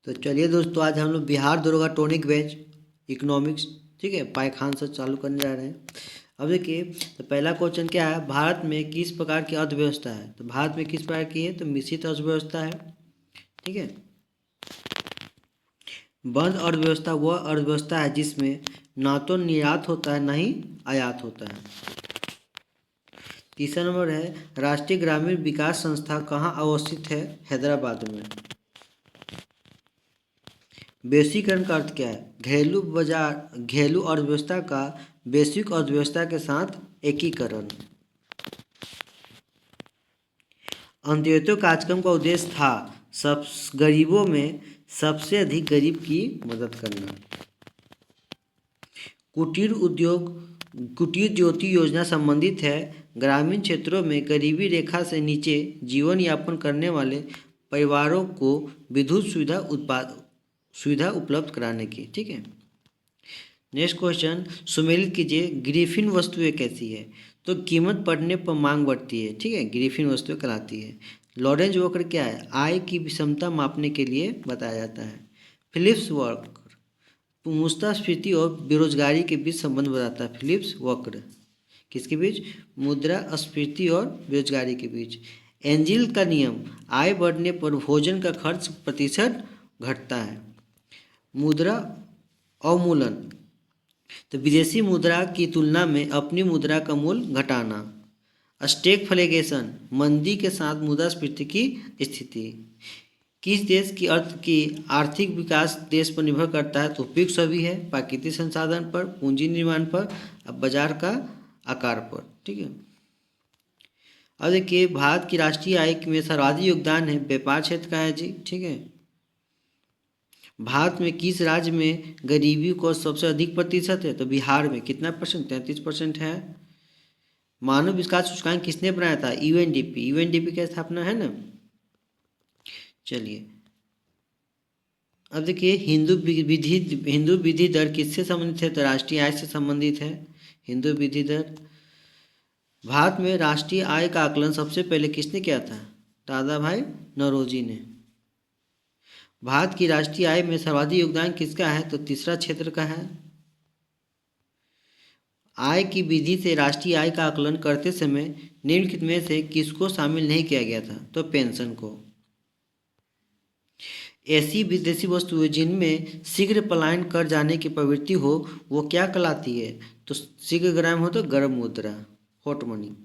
तो चलिए दोस्तों, आज हम लोग बिहार दरोगा टॉनिक बैच इकोनॉमिक्स, ठीक है, पाइखान से चालू करने जा रहे हैं। अब देखिए, तो पहला क्वेश्चन क्या है, भारत में किस प्रकार की अर्थव्यवस्था है। तो भारत में किस प्रकार की है, तो मिश्रित अर्थव्यवस्था है, ठीक है। बंद अर्थव्यवस्था वह अर्थव्यवस्था है जिसमें ना तो निर्यात होता है ना ही आयात होता है। तीसरा नंबर है, राष्ट्रीय ग्रामीण विकास संस्था कहाँ अवस्थित है, हैदराबाद में। वैश्वीकरण का अर्थ क्या है, घरेलू अर्थव्यवस्था का वैश्विक अर्थव्यवस्था के साथ एकीकरण। अंत्योदय कार्यक्रम का उद्देश्य था सब गरीबों में सबसे अधिक गरीब की मदद करना। कुटीर ज्योति योजना संबंधित है ग्रामीण क्षेत्रों में गरीबी रेखा से नीचे जीवन यापन करने वाले परिवारों को विद्युत सुविधा उपलब्ध कराने की, ठीक है। नेक्स्ट क्वेश्चन, सुमेलित कीजिए, ग्रिफिन वस्तुएं कैसी है। तो कीमत बढ़ने पर मांग बढ़ती है, ठीक है, ग्रिफिन वस्तुएं कहलाती है। लॉरेंज वक्र क्या है, आय की विषमता मापने के लिए बताया जाता है। फिलिप्स वक्र मुद्रास्फीति और बेरोजगारी के बीच संबंध बताता है। फिलिप्स वक्र किसके बीच, मुद्रास्फीति और बेरोजगारी के बीच। एंजिल का नियम, आय बढ़ने पर भोजन का खर्च प्रतिशत घटता है। मुद्रा अवमूलन, तो विदेशी मुद्रा की तुलना में अपनी मुद्रा का मूल्य घटाना। स्टैगफ्लेशन, मंदी के साथ मुद्रास्फीति की स्थिति। किस देश की आर्थिक विकास देश पर निर्भर करता है, तो उपयुक्त सभी है, प्राकृतिक संसाधन पर, पूंजी निर्माण पर, अब बाजार का आकार पर, ठीक है। अब देखिए, भारत की राष्ट्रीय आय में सर्वाधिक योगदान है व्यापार क्षेत्र का है जी, ठीक है। भारत में किस राज्य में गरीबी को सबसे अधिक प्रतिशत है, तो बिहार में कितना परसेंट, 33% है। मानव विकास सूचकांक किसने बनाया था, यूएनडीपी की स्थापना है ना। चलिए, अब देखिए, हिंदू विधि दर किससे संबंधित है, तो राष्ट्रीय आय से संबंधित है हिंदू विधि दर। भारत में राष्ट्रीय आय का आकलन सबसे पहले किसने किया था, दादा भाई नौरोजी ने। भारत की राष्ट्रीय आय में सर्वाधिक योगदान किसका है, तो तीसरा क्षेत्र का है। आय की विधि से राष्ट्रीय आय का आकलन करते समय निम्नलिखित में से किसको शामिल नहीं किया गया था, तो पेंशन को। ऐसी विदेशी वस्तुएं जिनमें शीघ्र पलायन कर जाने की प्रवृत्ति हो वो क्या कहलाती है, तो शीघ्र ग्राम हो तो गर्म मुद्रा, हॉट मनी।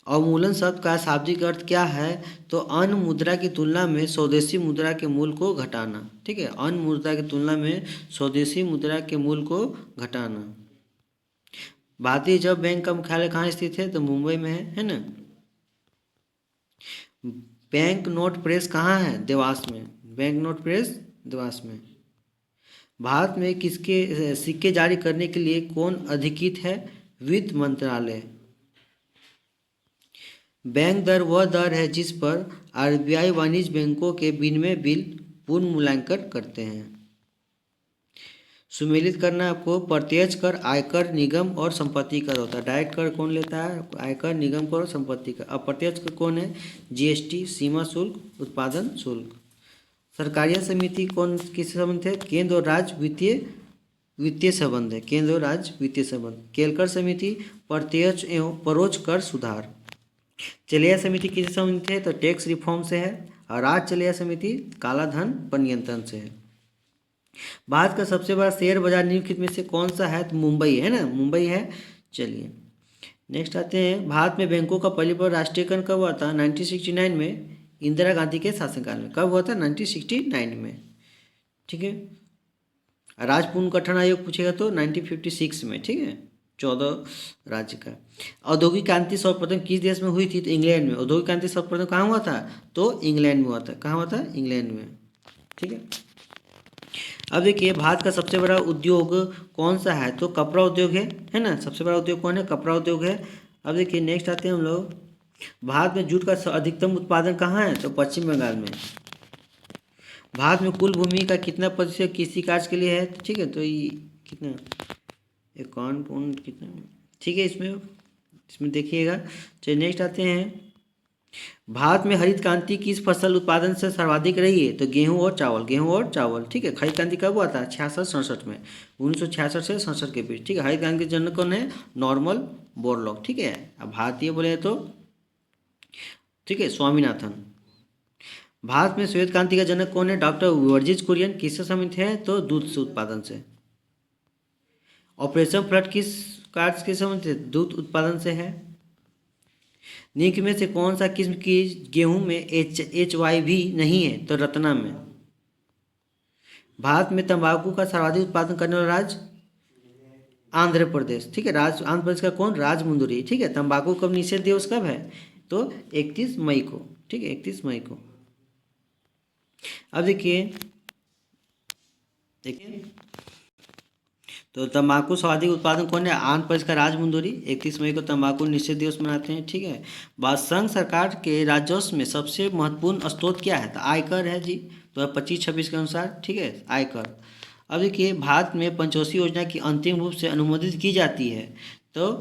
अवमूलन शब्द का शाब्दिक अर्थ क्या है, तो अन्य मुद्रा की तुलना में स्वदेशी मुद्रा के मूल्य को घटाना, ठीक है, अन्य मुद्रा की तुलना में स्वदेशी मुद्रा के मूल्य को घटाना। भारतीय रिजर्व बैंक का मुख्यालय कहाँ स्थित है, तो मुंबई में है ना। बैंक नोट प्रेस कहाँ है, देवास में, बैंक नोट प्रेस देवास में। भारत में किसके सिक्के जारी करने के लिए कौन अधिकृत है, वित्त मंत्रालय। बैंक दर वह दर है जिस पर आरबीआई वाणिज्य बैंकों के विनिमय बिल पूर्ण मूल्यांकन करते हैं। सुमेलित करना आपको, प्रत्यक्ष कर आयकर निगम और संपत्ति कर होता है। डायरेक्ट कर कौन लेता है, आयकर निगम कर और संपत्ति कर। अप्रत्यक्ष कर कौन है, जीएसटी, सीमा शुल्क, उत्पादन शुल्क। सरकारिया समिति कौन किससे संबंधित है, केंद्र और राज्य वित्तीय संबंध है, केंद्र और राज्य वित्तीय संबंध। केलकर समिति प्रत्यक्ष एवं परोक्ष कर सुधार। चलिया समिति किससे संबंधित है, तो टैक्स रिफॉर्म से है। और राज्य चलिया समिति काला धन पर नियंत्रण से है। भारत का सबसे बड़ा शेयर बाजार निम्नलिखित में से कौन सा है, तो मुंबई है ना, मुंबई है। चलिए नेक्स्ट आते हैं, भारत में बैंकों का पहली बार राष्ट्रीयकरण कब हुआ था, 1969 में, इंदिरा गांधी के शासनकाल में। कब हुआ था, 1969 में, ठीक है। राज्य पुनर्गठन आयोग पूछेगा तो 1956 में, ठीक है, 14 राज्य का। औद्योगिक क्रांति सर्वप्रथम किस देश में हुई थी, तो इंग्लैंड में। औद्योगिक क्रांति सर्वप्रथम कहाँ हुआ था, तो इंग्लैंड में हुआ था। कहाँ हुआ था, इंग्लैंड में, ठीक है। अब देखिए, भारत का सबसे बड़ा उद्योग कौन सा है, तो कपड़ा उद्योग है ना, सबसे बड़ा उद्योग कौन है, कपड़ा उद्योग है। अब देखिए नेक्स्ट आते हैं हम लोग, भारत में जूट का अधिकतम उत्पादन कहाँ है, तो पश्चिम बंगाल में। भारत में कुल भूमि का कितना प्रतिशत कृषि कार्य के लिए है, ठीक है, तो ये कितना, 51 कितना, ठीक है, इसमें देखिएगा। चलिए नेक्स्ट आते हैं, भारत में हरित क्रांति किस फसल उत्पादन से सर्वाधिक रही है? तो गेहूं और चावल, गेहूं और चावल। ठीक है, हरित क्रांति कब हुआ था? 66-67 में, 1966 से 67 के बीच। ठीक है, हरित क्रांति के जनक कौन है? Norman Borlaug. ठीक है, अब भारतीय बोले तो ठीक है स्वामीनाथन। भारत में श्वेत क्रांति का जनक कौन है? डॉक्टर वर्जिस कुरियन। किससे संबंधित है? तो दूध से उत्पादन से। ऑपरेशन फ्लड किस कार्य के संबंधित है? दूध उत्पादन से है। निम्न में से कौन सा किस्म की गेहूं में HYV नहीं है? तो रत्ना में। भारत में तंबाकू का सर्वाधिक उत्पादन करने वाला राज्य? आंध्र प्रदेश। ठीक है, राज्य आंध्र प्रदेश का कौन? राजमुंदरी। ठीक है, तंबाकू कब निषेध दिवस कब है? तो 31 मई को। ठीक है, 31 मई को। अब देखिए तो तंबाकू सर्वाधिक उत्पादन कौन है? आंध्र प्रदेश का राजमुंदरी। 31 मई को तंबाकू निषेध दिवस मनाते हैं। ठीक है, बात संघ सरकार के राजस्व में सबसे महत्वपूर्ण स्रोत क्या है? तो आयकर है जी, 2025-26 के अनुसार। ठीक है, आयकर। अब देखिए भारत में पंचवर्षीय योजना की अंतिम रूप से अनुमोदित की जाती है तो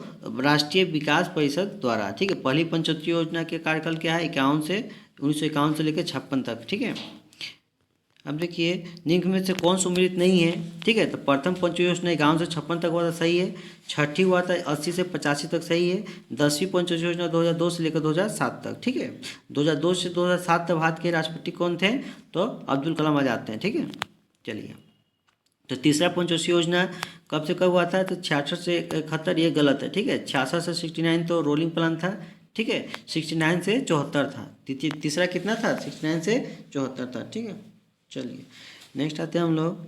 राष्ट्रीय विकास परिषद द्वारा। ठीक है, पहली पंचवर्षीय योजना के कार्यकाल क्या है? 1951 से लेकर 56 तक। ठीक है, अब देखिए निम्न में से कौन सम्मिलित नहीं है? ठीक है, तो प्रथम पंचवर्षीय योजना 51 से 56 तक हुआ था, सही है। छठी हुआ था 80 से 85 तक, सही है। 10वीं पंचवर्षीय योजना 2002 से लेकर 2007 तक। ठीक है, 2002 से 2007 तक भारत के राष्ट्रपति कौन थे? तो अब्दुल कलाम आजाद थे। ठीक है, चलिए तो तीसरा पंचवर्षीय योजना कब से कब हुआ था? तो 66 से 71, ये गलत है। ठीक है, 66 से 69 तो रोलिंग प्लान था। ठीक है, 69 से 74 था। तीसरा कितना था? 69 से 74 था। ठीक है, चलिए नेक्स्ट आते हैं हम लोग।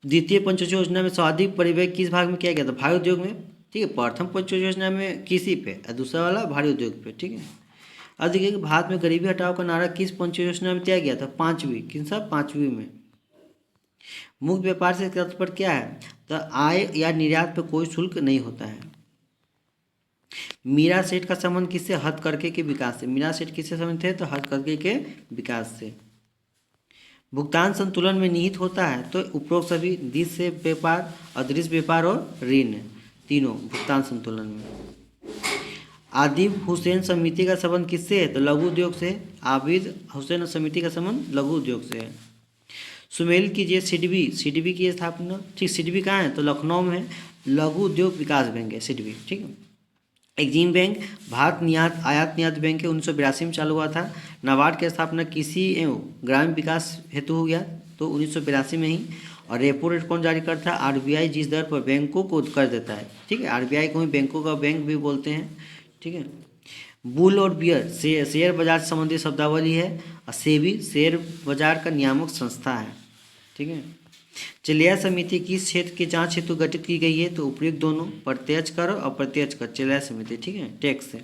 द्वितीय पंचवर्षीय योजना में सर्वाधिक परिव्यय किस भाग में किया गया था? भारी उद्योग में। ठीक है, प्रथम पंचवर्षीय योजना में कृषि पे और दूसरा वाला भारी उद्योग पे। ठीक है, अब देखिए कि भारत में गरीबी हटाओ का नारा किस पंचवर्षीय योजना में दिया गया था? 5वीं। किन सा? 5वीं में। मुक्त व्यापार से तात्पर्य पर क्या है? तो आय या निर्यात पर कोई शुल्क नहीं होता है। मीरा सेठ का संबंध किससे? हथकरघे के विकास से। मीरा सेठ किससे संबंधित है? तो हथकरघे के विकास से। भुगतान संतुलन में निहित होता है तो उपरोक्त सभी दृश्य व्यापार, अदृश्य व्यापार और ऋण, तीनों भुगतान संतुलन में। आदिब हुसैन समिति का संबंध किससे है? तो लघु उद्योग से। आबिद हुसैन समिति का संबंध लघु उद्योग से है। सुमेल कीजिए सिडबी की स्थापना। ठीक, सिडबी कहाँ है? तो लखनऊ में है। लघु उद्योग विकास बैंक है सिडबी। ठीक है, एग्जिम बैंक भारत आयात निर्यात बैंक के 1982 में चालू हुआ था। नाबार्ड की स्थापना कृषि एवं ग्रामीण विकास हेतु हो गया तो 1982 में ही। और रेपो रेट कौन जारी करता है? RBI, जिस दर पर बैंकों को कर देता है। ठीक है, RBI को ही बैंकों का बैंक भी बोलते हैं। ठीक है, बुल और बियर शेयर बाजार से संबंधित शब्दावली है। और सेबी शेयर बाजार का नियामक संस्था है। ठीक है, चिल्या समिति किस क्षेत्र की जांच हेतु गठित की गई है? तो उपयुक्त दोनों, प्रत्यक्ष कर और अप्रत्यक्ष कर। चिल्या समिति। ठीक है, टैक्स से।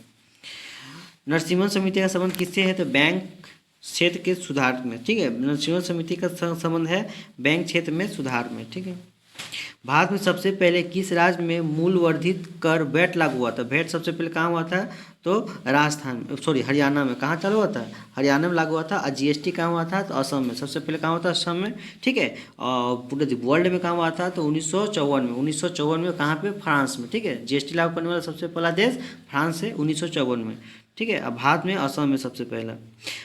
नरसिम्हन समिति का संबंध किससे है? तो बैंक क्षेत्र के सुधार में। ठीक है, नरसिम्हन समिति का संबंध है बैंक क्षेत्र में सुधार में। ठीक है, भारत में सबसे पहले किस राज्य में मूल वर्धित कर वैट लागू हुआ था? वैट सबसे पहले कहाँ हुआ था? तो हरियाणा में। कहाँ चालू हुआ था? हरियाणा में लागू हुआ था। और GST कहाँ हुआ था? तो असम में। सबसे पहले कहाँ हुआ था? असम में। ठीक है, और पूरे वर्ल्ड में कहाँ हुआ था? तो 1954 में। 1954 में कहाँ पे? फ्रांस में। ठीक है, GST लागू करने वाला सबसे पहला देश फ्रांस है 1954 में। ठीक है, अब भारत में असम में सबसे पहला।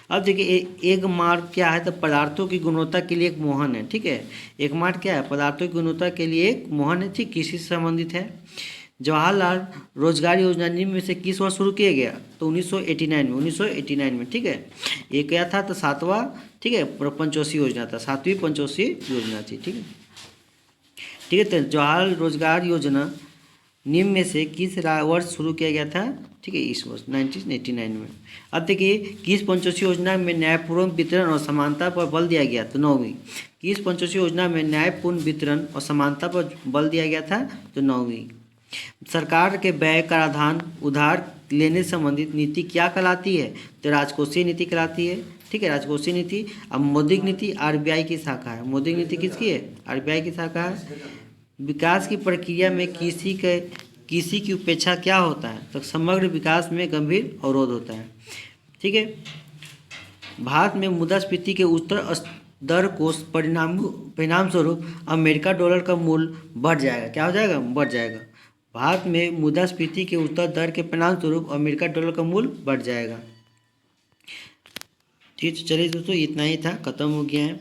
अब देखिए एक मार्क क्या है? तो पदार्थों की गुणवत्ता के लिए एक मोहन है। ठीक है, एक मार्क क्या है? पदार्थों की गुणवत्ता के लिए एक मोहन है। ठीक, किसी से संबंधित है। जवाहरलाल रोजगार योजना निम्न में से किस वर्ष शुरू किया गया? तो 1989 में। 1989 में। ठीक है, ये क्या था? तो 7वां ठीक है पंचवर्षीय योजना था। 7वीं पंचवर्षीय योजना थी। ठीक है, ठीक है, तो जवाहरलाल रोजगार योजना निम्न में से किस वर्ष शुरू किया गया था? ठीक है, इस वर्ष 1989 में। अब देखिए किस पंचवर्षीय योजना में न्यायपूर्ण वितरण और समानता पर बल दिया गया? तो 9वीं। किस पंचवर्षीय योजना में न्यायपूर्ण वितरण और समानता पर बल दिया गया था? तो 9वीं। सरकार के व्यय कराधान उधार लेने संबंधित नीति क्या कहलाती है? तो राजकोषीय नीति कहलाती है। ठीक है, राजकोषीय नीति। अब मौद्रिक नीति RBI की शाखा है। मौद्रिक नीति किसकी है? RBI की शाखा है। विकास की प्रक्रिया में किसी की उपेक्षा क्या होता है? तो समग्र विकास में गंभीर अवरोध होता है। ठीक है, भारत में मुद्रास्फीति के उच्चतर दर को परिणाम स्वरूप अमेरिका डॉलर का मूल्य बढ़ जाएगा। क्या हो जाएगा? बढ़ जाएगा। भारत में मुद्रास्फीति के उच्च दर के परिणाम स्वरूप अमेरिका डॉलर का मूल्य बढ़ जाएगा। ठीक है, चलिए दोस्तों इतना ही था, खत्म हो गया है।